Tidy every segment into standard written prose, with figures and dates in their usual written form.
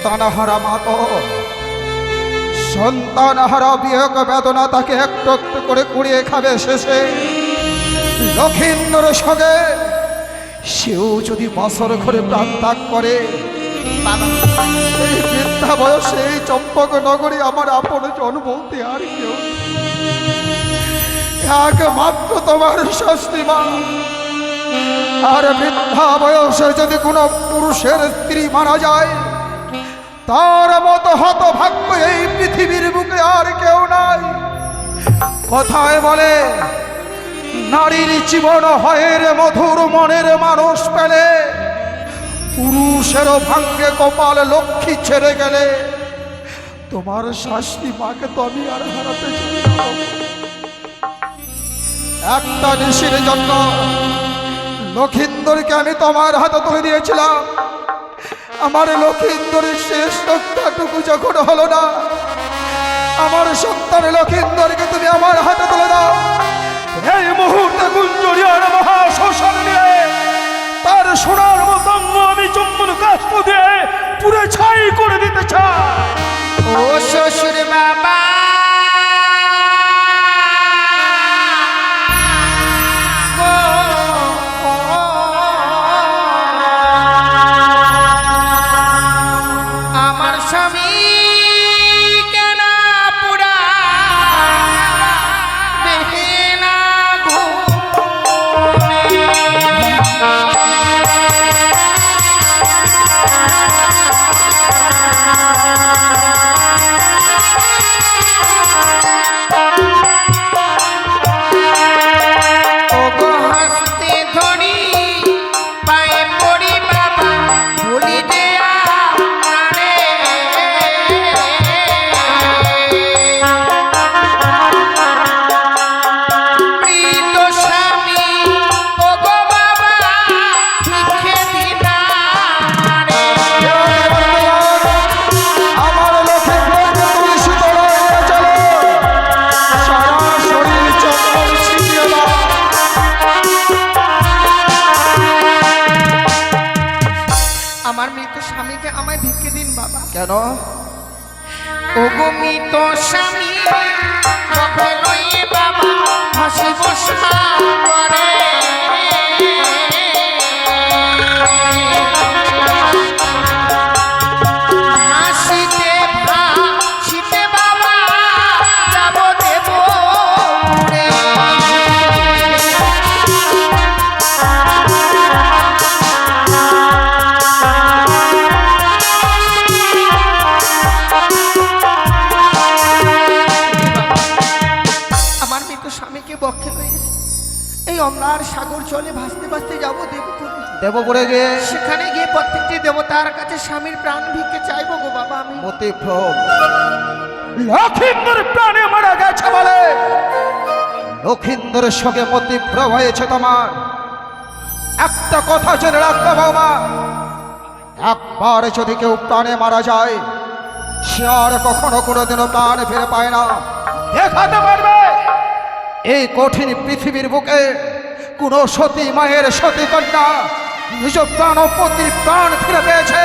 সন্তানহারা মাতো, সন্তানহারা বিয়োগ বেদনা তাকে একটু একটু করে কুড়িয়ে খাবে। শেষে লক্ষিন্দর সঙ্গে সেও যদি বছর ঘরে প্রাণ ত্যাগ করে, এই বৃদ্ধা বয়সে এই চম্পক নগরী আমার আপন জন বলতে আর কেউ, একমাত্র তোমার শাস্তি মা। আর বৃদ্ধা বয়সে যদি কোনো পুরুষের স্ত্রী মারা যায়, তার মতো হতভাগ্য এই পৃথিবীর বুকে আর কেউ নাই। কথায় বলে, নারীর জীবন হয় রে মধুর, মনের মানুষ পেলে পুরুষেরও ভাঙ্গে কপাল, লক্ষ্মী ছেড়ে গেলে। তোমার শাস্তি মাকে তো আমি আর হারাতে চাই না। একটা নিশির জন্য লক্ষিন্দরকে আমি তোমার হাতে তুলে দিয়েছিলাম। আমার লক্ষিন্দরের শেষ রক্তটুকু যখন হলো না, আমার সন্তান লক্ষিন্দরকে তুমি আমার হাতে তুলে দাও। এই মুহূর্তে গুঞ্জরিয়ার মহা শ্মশান নিয়ে তার সোনার মতঙ্গ আমি চন্দন কাষ্ঠ দিয়ে পুরে ছাই করে দিতে চাই। ও শ্বশুর বাবা, আমার স্বামী কেন পুরা বেহেনা কেন? ওগো মৃত স্বামী কবে লই বাবা হাসি বসা করে। হাসিতে ভাসিতে বাবা যাব দেব পুরে। এই অমলার সাগর জলে ভাসতে ভাসতে যাবো দেবপুরে। দেবপুরে গিয়ে সেখানে গিয়ে প্রত্যেকটি দেবতার কাছে স্বামীর প্রাণ ভিক্ষে চাইবো গো বাবা। আমি মতিভ্রম, লক্ষিন্দর প্রাণে মারা গেছে বলে লক্ষিন্দরের সঙ্গে মতিভ্রম হয়েছে তোমার। একটা কথা জেনে রাখতে বৌমা, একবার যদি কেউ প্রাণে মারা যায়, সে আর কখনো কোনোদিনও প্রাণ ফিরে পায় না। দেখাতে পারবে এই কঠিন পৃথিবীর বুকে কোন সতী মায়ের সতী কন্যা নিজ প্রাণপতির প্রাণ ফিরে পেয়েছে?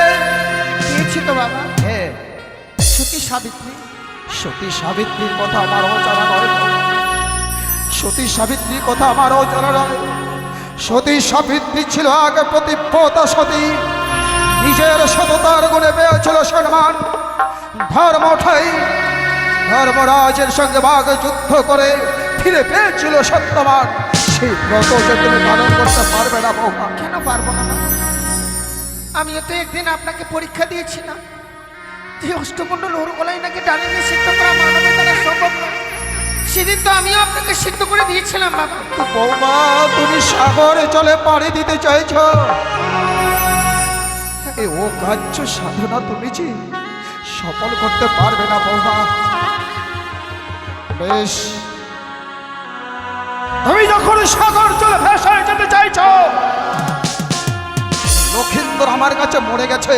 পেয়েছি তো বাবা। হ্যাঁ, সতী সাবিত্রী। সতী সাবিত্রীর কথা আমার অজানা নয়। সতী সাবিত্রীর কথা আমার অজানা নয়। সতী সাবিত্রী ছিল আগে প্রতিব্রতা সতী, নিজের সততার গুণে পেয়েছিল সম্মান। ধর্মঠাই ধর্মরাজের সঙ্গে বাঘ যুদ্ধ করে ফিরে পেয়েছিল সত্যবান। সেই ব্রত যে তুমি পালন করতে পারবে না বৌমা। কেন পারবো না? আমিও তো একদিন আপনাকে পরীক্ষা দিয়েছিলাম যে অষ্টমণ্ডল ওর গলায় নাকি ডালিমে সিদ্ধ করা মানবের দ্বারা সম্ভব নয়। সেদিন তো আমিও আপনাকে সিদ্ধ করে দিয়েছিলাম বাবা। বৌমা, তুমি সাগরে চলে পাড়ি দিতে চাইছ, এই ও কার্য সাধনা তুমি যে সফল করতে পারবে না বৌমা। বেশ, তুমি যখন সাগর চলে ভেসে যেতে চাইছ, লক্ষিন্দর আমার কাছে মরে গেছে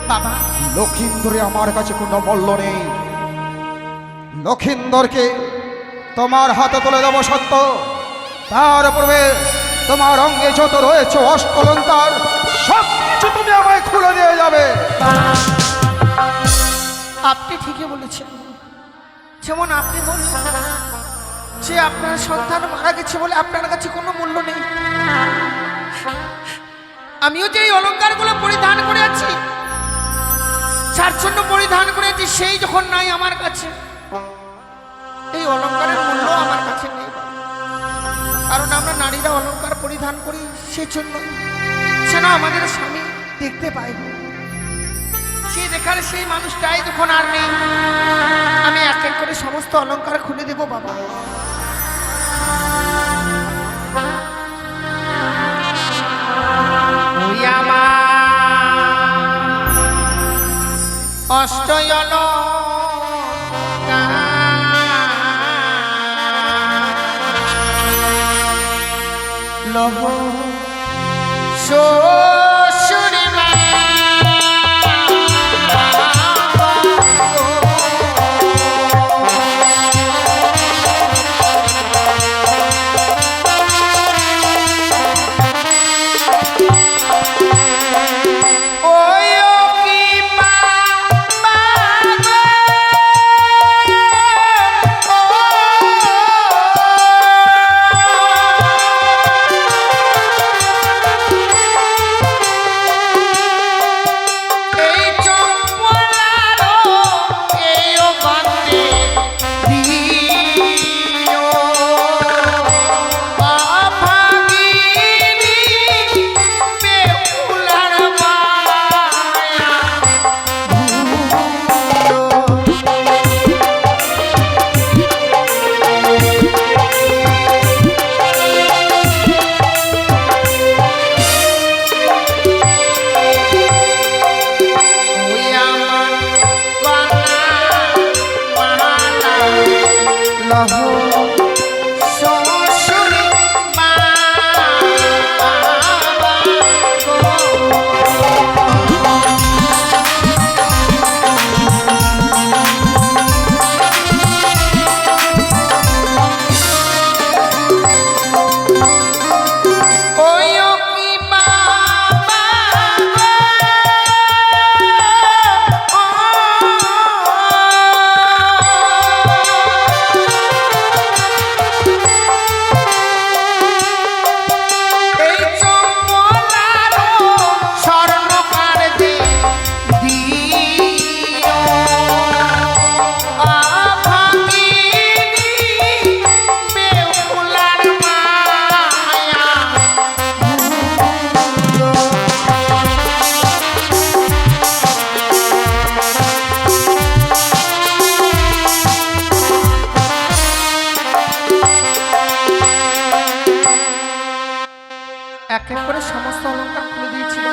বাবা। লক্ষিন্দরে আমার কাছে কোনো মূল্য নেই। লক্ষিন্দরকে তোমার হাতে তুলে দেবো সত্য, তার পূর্বে তোমার অঙ্গে যত রয়েছে অষ্টলঙ্কার সব কিছু তুমি আমায় খুলে দিয়ে যাবে। আপনি ঠিকই বলেছেন। যেমন আপনি বললেন যে আপনার সন্তান মারা গেছে বলে আপনার কাছে কোনো মূল্য নেই, আমিও যে এই অলংকারগুলো পরিধান করে আছি, যার জন্য পরিধান করেছি সেই যখন নাই আমার কাছে, এই অলংকারের মূল্য আমার কাছে নেই। কারণ আমরা নারীরা অলংকার পরিধান করি সেই জন্য যেন আমাদের স্বামী দেখতে পায়। সে দেখার সেই মানুষটাই যখন আর নেই, আমি এক এক করে সমস্ত অলংকার খুলে দেব বাবা। ওই আমার অষ্টয়ল লহ শ্বশুরি মা এক এক করে সমস্ত অলংকার খুলে দিয়েছিল।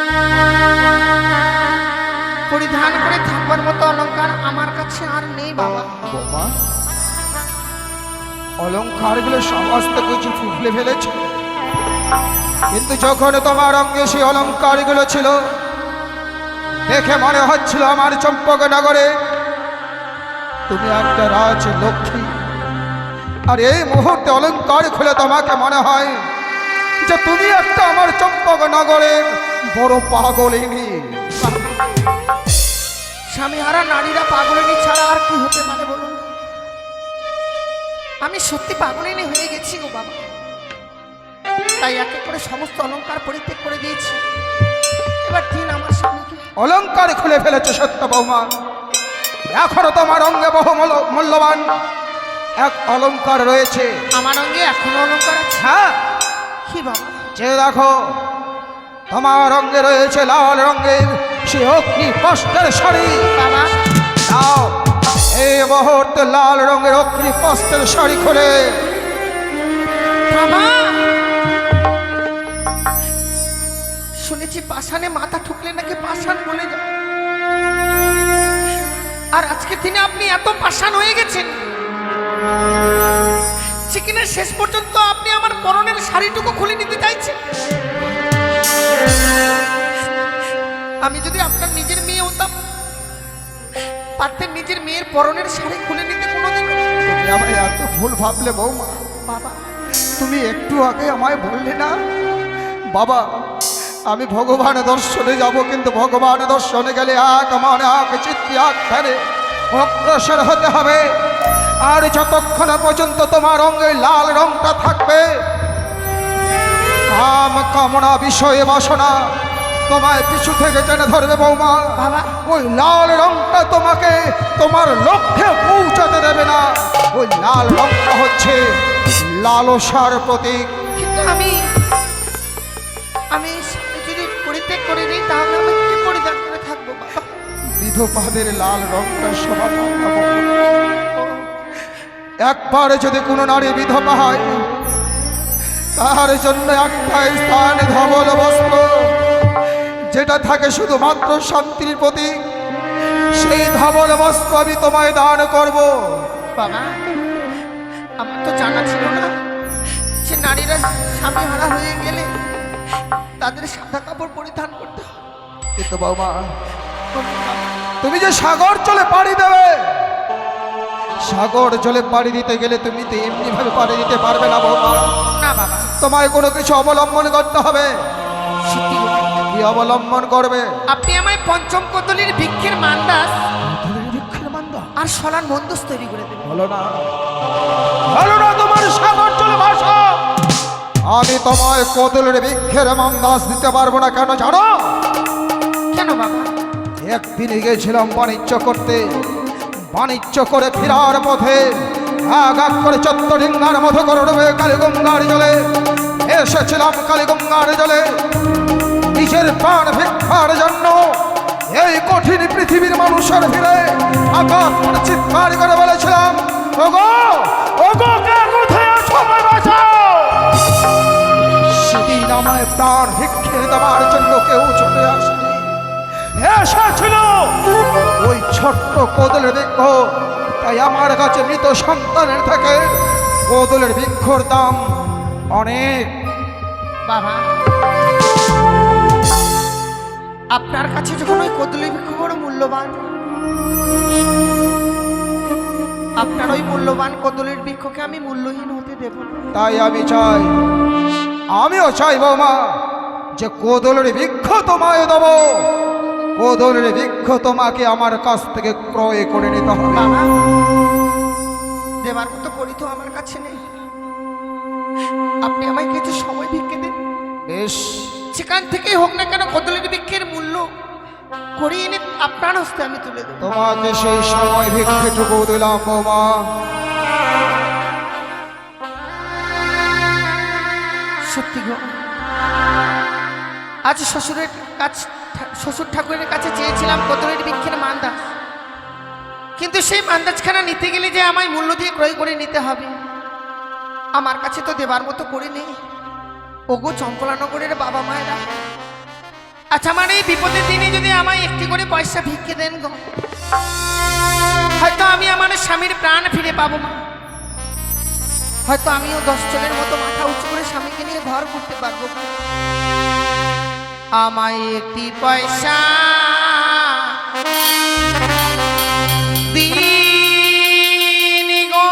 পরিধান করে থাকবার মতো অলংকার আমার কাছে আর নেই বাবা। বাবা, অলংকারগুলো সমস্ত কিছু ফুটলে ফেলেছে, কিন্তু যখন তোমার অঙ্গে সেই অলংকারগুলো ছিল, দেখে মনে হচ্ছিল আমার চম্পকনগরে তুমি একটা রাজ লক্ষ্মী। আর এই মুহূর্তে অলংকার খুলে তোমাকে মনে হয় যে তুমি একটা আমার চম্পকনগরের বড় পাগলিনী। স্বামীহারা নারীরা পাগলিনী ছাড়া আর কি হতে পারে বলুন? আমি সত্যি পাগলিনী হয়ে গেছি গো বাবা। তাই এক এক করে সমস্ত অলংকার পরিত্যাগ করে দিয়েছি। এবার দিন আমার স্বামীকে। অলংকার খুলে ফেলেছে সত্য বৌমা, এখনো তোমার অঙ্গে বহু মূল্যবান এক অলংকার রয়েছে। আমার অঙ্গে এখনো অলংকার আছে? হ্যাঁ, কি বাবা? যে দেখো, তোমার অঙ্গে রয়েছে লাল রঙের সে অগ্নি বস্ত্রের শাড়ি। বাবা, দাও এই মুহূর্তে লাল রঙের অগ্নি বস্ত্রের শাড়ি খুলে। বাবা, শুনেছি পাষাণে মাথা ঠুকলে নাকি পাষাণ বলে যায়। আর আজকের দিনে আপনি এত পাষাণ হয়ে গেছেন চিকিনের শেষ পর্যন্ত আপনি আমার পরনের শাড়িটুকু খুলে নিতে চাইছেন। আমি যদি আপনার নিজের মেয়ে হতাম, পারতেন নিজের মেয়ের পরনের শাড়ি খুলে নিতে কোনোদিন? তুমি আমায় এত ভুল ভাবলে বৌমা। বাবা, তুমি একটু আগে আমায় বললে না বাবা আমি ভগবান দর্শনে যাব, কিন্তু ভগবান দর্শনে গেলে এক মনে এক চিত্তে এক ধ্যানে অগ্রসর হতে হবে। আর যতক্ষণ পর্যন্ত তোমার অঙ্গে লাল রংটা থাকবে, কাম কামনা বিষয়ে বাসনা তোমায় পিছু থেকে টেনে ধরবে বৌমা। বাবা। ওই লাল রংটা তোমাকে তোমার লক্ষ্যে পৌঁছাতে দেবে না। ওই লাল রংটা হচ্ছে লালসার প্রতীক। কিন্তু আমি যদি পরিত্যাগ করে নিই তাহলে আমি কি পরিধান করে থাকবো বাবা? বিধবাদের লাল রংটা শোভা পায় না বৌমা। একবার যদি কোনো নারী বিধবা হয়, তার জন্য একটাই স্থান ধবল বস্ত্র, যেটা থাকে শুধুমাত্র শান্তির প্রতীক। সেই ধবল বস্ত্র আমি তোমায় দান করব। বাবা, আমার তো জানা ছিল না যে নারীরা স্বামী হারা হয়ে গেলে তাদের সাদা কাপড় পরিধান করতে হয়। কিন্তু বৌমা, তুমি যে সাগর জলে পাড়ি দেবে, সাগর জলে পাড়ি দিতে গেলে তুমি তো এমনি ভাবে পাড়ি দিতে পারবে না বৌমা। না বাবা, তোমায় কোনো কিছু অবলম্বন করতে হবে। সত্যি গো। কি অবলম্বন করবে? আপনি আমায় পঞ্চম কোতলির ভিক্ষের মান্দাস বৃক্ষের মান্দা আর সলার মন্দস তৈরি করে দেবেন। হলো না, হলো না তোমার সাগর জলে ভাসা। আমি তোমায় কোদলের বৃক্ষের মান্দাস দিতে পারবো না। কেন জানো? কেন বাবা? একদিন গিয়েছিলাম বাণিজ্য করতে, বাণিজ্য করে ফেরার পথে এক এক করে চত্বরিঙ্গার মতো করে ডুবে কালীগঙ্গার জলে এসেছিলাম। কালীগঙ্গার জলে নিজের প্রাণ ভিক্ষার জন্য এই কঠিন পৃথিবীর মানুষের ভিড়ে আকাশ করে চিৎকার করে বলেছিলাম, ওগো ওগো, কে কোথায় আছো, আমায় বাঁচাও। সেদিন আমায় প্রাণ ভিক্ষে দেওয়ার জন্য কেউ ছুটে আসেনি, এসেছিল ওই ছোট্ট কোদলের বৃক্ষ। তাই আমার কাছে মৃত সন্তানের থেকে কোদলের বৃক্ষর দাম অনেক। বাবা, আপনার কাছে যখন ওই কদলী বৃক্ষ বড় মূল্যবান, আপনার ওই মূল্যবান কদলীর বৃক্ষকে আমি মূল্যহীন হতে দেব না। তাই আমি চাই, আমিও চাই বৌমা, যে কোদলের বৃক্ষ তোমায় দেব। কোদলের বৃক্ষ তোমাকে আমার কাছ থেকে ক্রয় করে নিতে হবে। বাবা, দেবার মতো করি তো আমার কাছে নেই। আপনি আমায় কিছু সময় ভিক্ষে দিন। বেশ, সেখান থেকেই হোক না কেন কদলীর বৃক্ষের মূল্য করিয়ে এনে আপনার হস্তে আমি তুলে দেব। তোমাকে সেই সময় ভিক্ষেটুকু দিলাম বৌমা। সত্যি গো, আজ শ্বশুর ঠাকুরের কাছে চেয়েছিলাম কদলীর বৃক্ষের মান্দাজ, কিন্তু সেই মান্দাজখানা নিতে গেলে যে আমায় মূল্য দিয়ে ক্রয় করে নিতে হবে, আমার কাছে তো দেবার মতো করে নেই। ওগো চম্পলানগরের বাবা মায়েরা, আচ্ছা আমার এই বিপদের দিনে যদি আমায় একটি করে পয়সা ভিক্ষে দেন গো, হয়তো আমি আমার স্বামীর প্রাণ ফিরে পাবো মা। হয়তো আমিও 10 জনের মতো মাথা উঁচু করে স্বামীকে নিয়ে ঘর করতে পারবো। আমায় একটি পয়সা দিন গো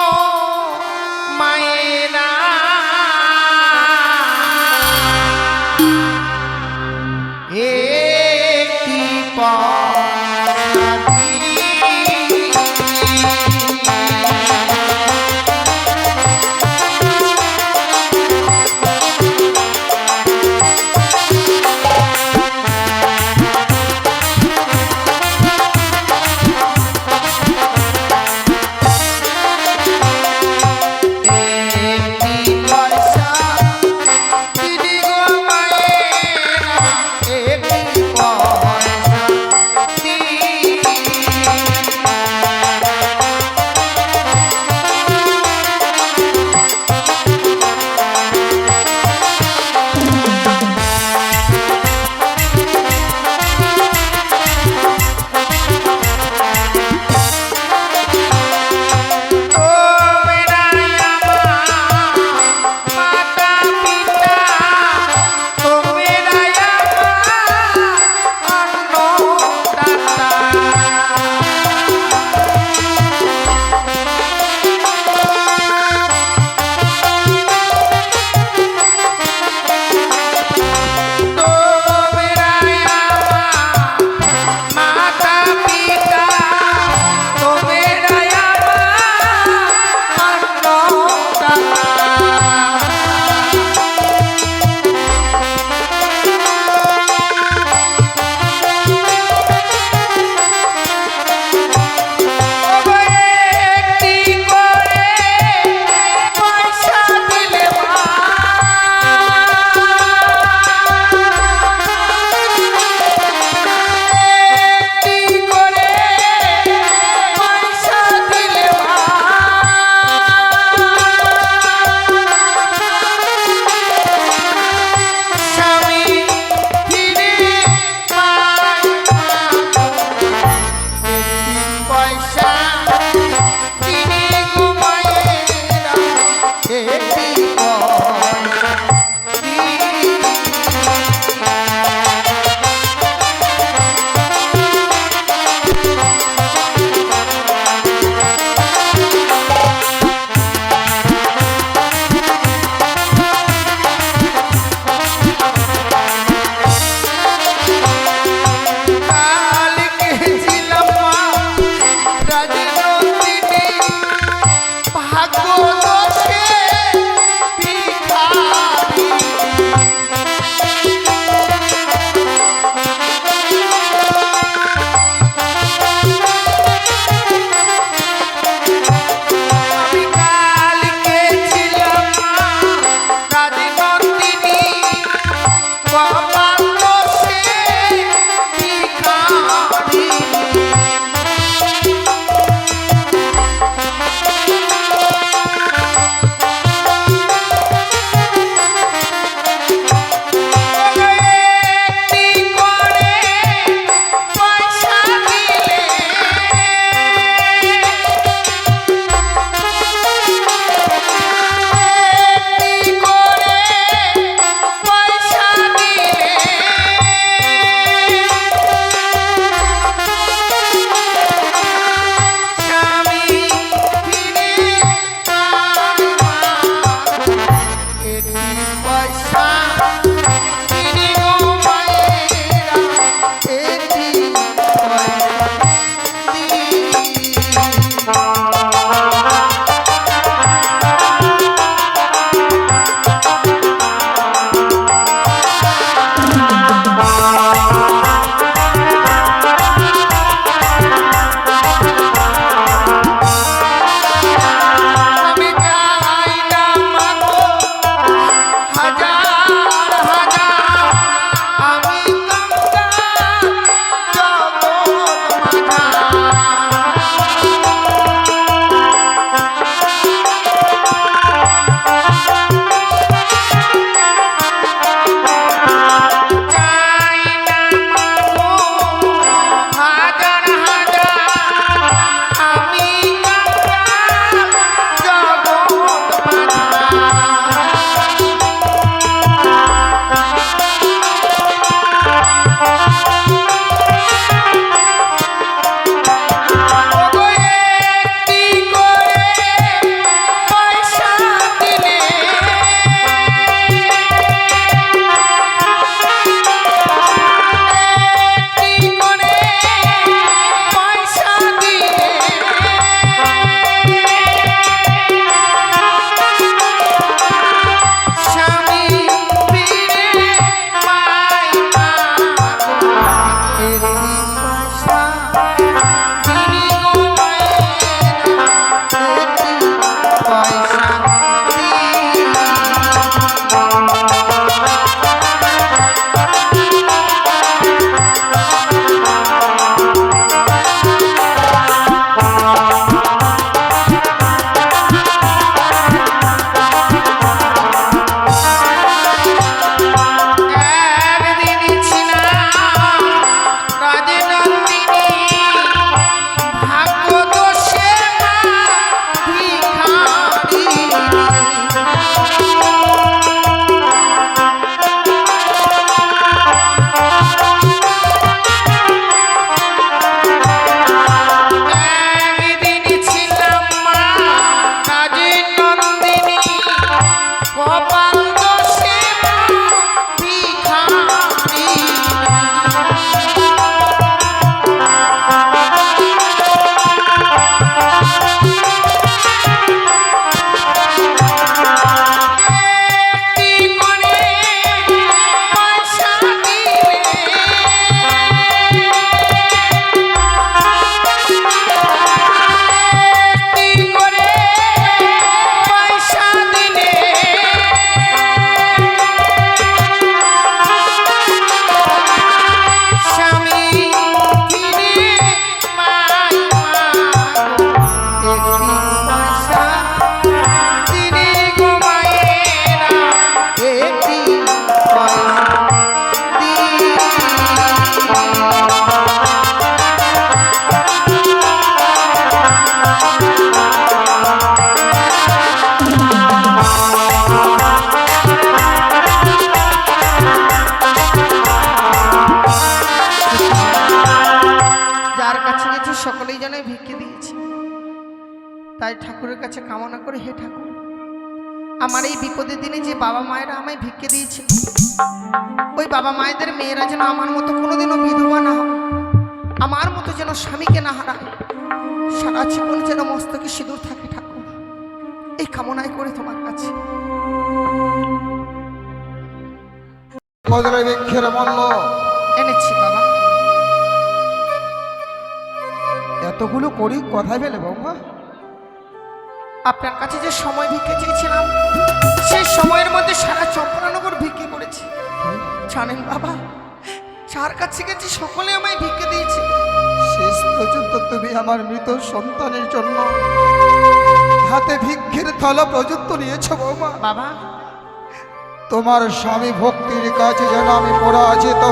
মায়েরা, একটি পয়সা দিন। পয়সা কিনে ঘুমায়েরা এই পয়সা কাল গেছিলাম মা রাজা জন্যই ভিক্ষে দিয়েছি। তাই ঠাকুরের কাছে কামনা করে, হে ঠাকুর, আমার এই বিপদের দিনে যে বাবা মায়েরা আমায় ভিক্ষে দিয়েছে, ওই বাবা মায়েদের মেয়েরা যেন আমার মতো কোনোদিনও বিধবা না হয়, আমার মতো যেন স্বামীকে না হারায়, সারা জীবন যেন মস্তকে সিঁদুর থাকে ঠাকুর, এই কামনাই করে তোমার কাছে। বদলে ভিক্ষের মূল্য এনেছি বাবা। এতগুলো করি কোথায় পেলে বৌমা? আপনার কাছে যে সময় ভিক্ষে চেয়েছিলাম, সেই সময়ের মধ্যে সারা চম্পরানগর ভিক্ষে করেছি। জানেন বাবা, যার কাছে গেছি সকলে আমায় ভিক্ষে দিয়েছে। শেষ পর্যন্ত তুমি আমার মৃত সন্তানের জন্য হাতে ভিক্ষের থালা পর্যন্ত নিয়েছো বৌমা। বাবা, তোমার স্বামী ভক্তির কাছে যেন আমি পরাজিত,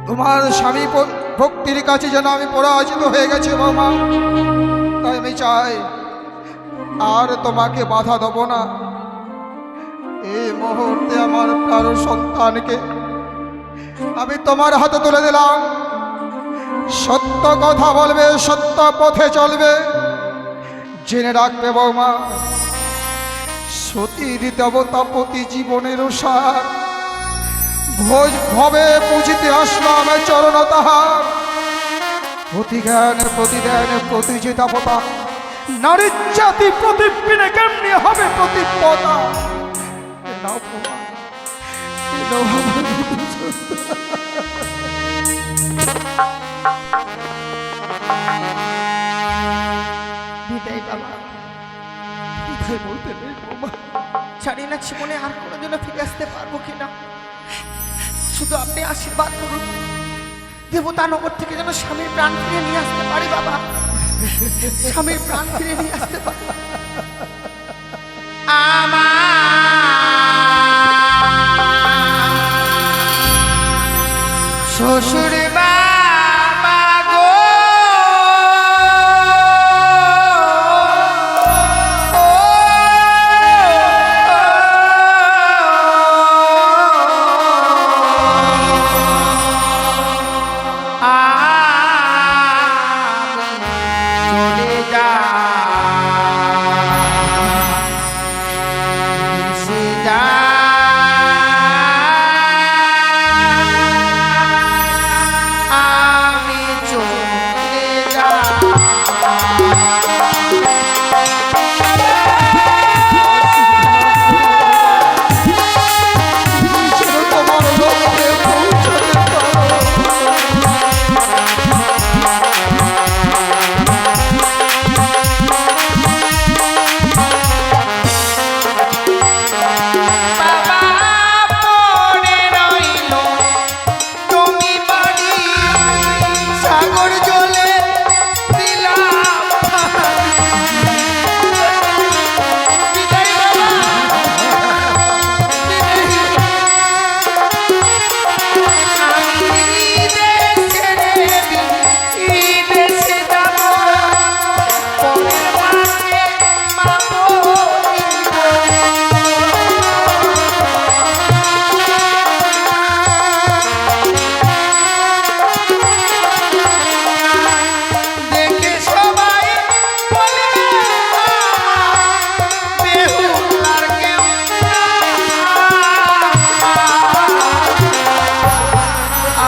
তোমার স্বামী ভক্তির কাছে যেন আমি পরাজিত হয়ে গেছি বৌমা। তাই আমি চাই আর তোমাকে বাধা দেব না। এই মুহূর্তে আমার প্রাণ সন্তানকে আমি তোমার হাতে তুলে দিলাম। সত্য কথা বলবে, সত্য পথে চলবে। জেনে রাখবে বৌমা, সতীর দেবতা প্রতি জীবনের সার, ভোজ ভবে পুজিতে আসলাম চরণ তাহার। প্রতিজ্ঞান প্রতিদান প্রতিজিতাপতা, নারীর জাতি প্রতিপিনে কেমনি হবে প্রতিপতা। বিদায় বাবা। বলতে নেই বৌমা, জানি না জীবনে আর কোনোদিনও ফিরে আসতে পারবো কিনা। শুধু আপনি আশীর্বাদ করুন, দেবতানগর থেকে যেন স্বামীর প্রাণ ফিরে নিয়ে আসতে পারি বাবা, স্বামীর প্রাণ ফিরে নিয়ে আসতে পারি। শ্বশুর বাবা গো, চলে যা ভেসে যা। আমি চলে যা। তোমার লক্ষ্যে পৌঁছাতে পারো। বাবা পড়ে রইল তুমি বাড়ি, সাগর জলে দিলাম বিদায় বাবা, আমি দেশে দেশে যাব, পরের মাকে মা বলিব। দেখে সবাই বলবে বেহুলার কেউ না।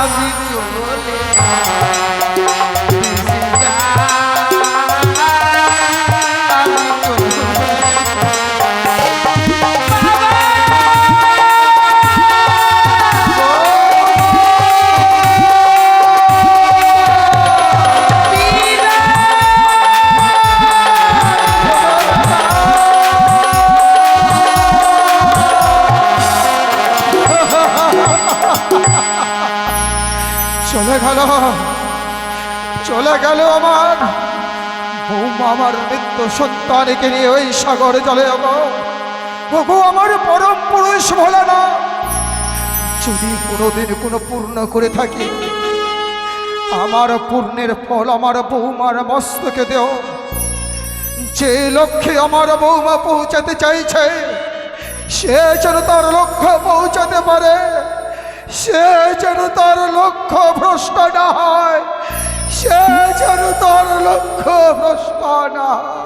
আমি চলে ভেসে যাই, আমি চলে চলে গেল, চলে গেল আমার বৌমা, আমার মৃত্য সন্তানকে নিয়ে ওই সাগর জলে ওগো আমার পরম পুরুষ ভোলে না। যদি কোনোদিন কোনো পূর্ণ করে থাকি, আমার পূর্ণের ফল আমার বৌমার মস্তকে দেও। যে লক্ষ্যে আমার বৌমা পৌঁছাতে চাইছে, সে যেন তার লক্ষ্য পৌঁছাতে পারে, সে যেন তার লক্ষ্য ভ্রষ্ট না হয়, সে যেন তোর লক্ষ্য ভ্রষ্ট না হয়।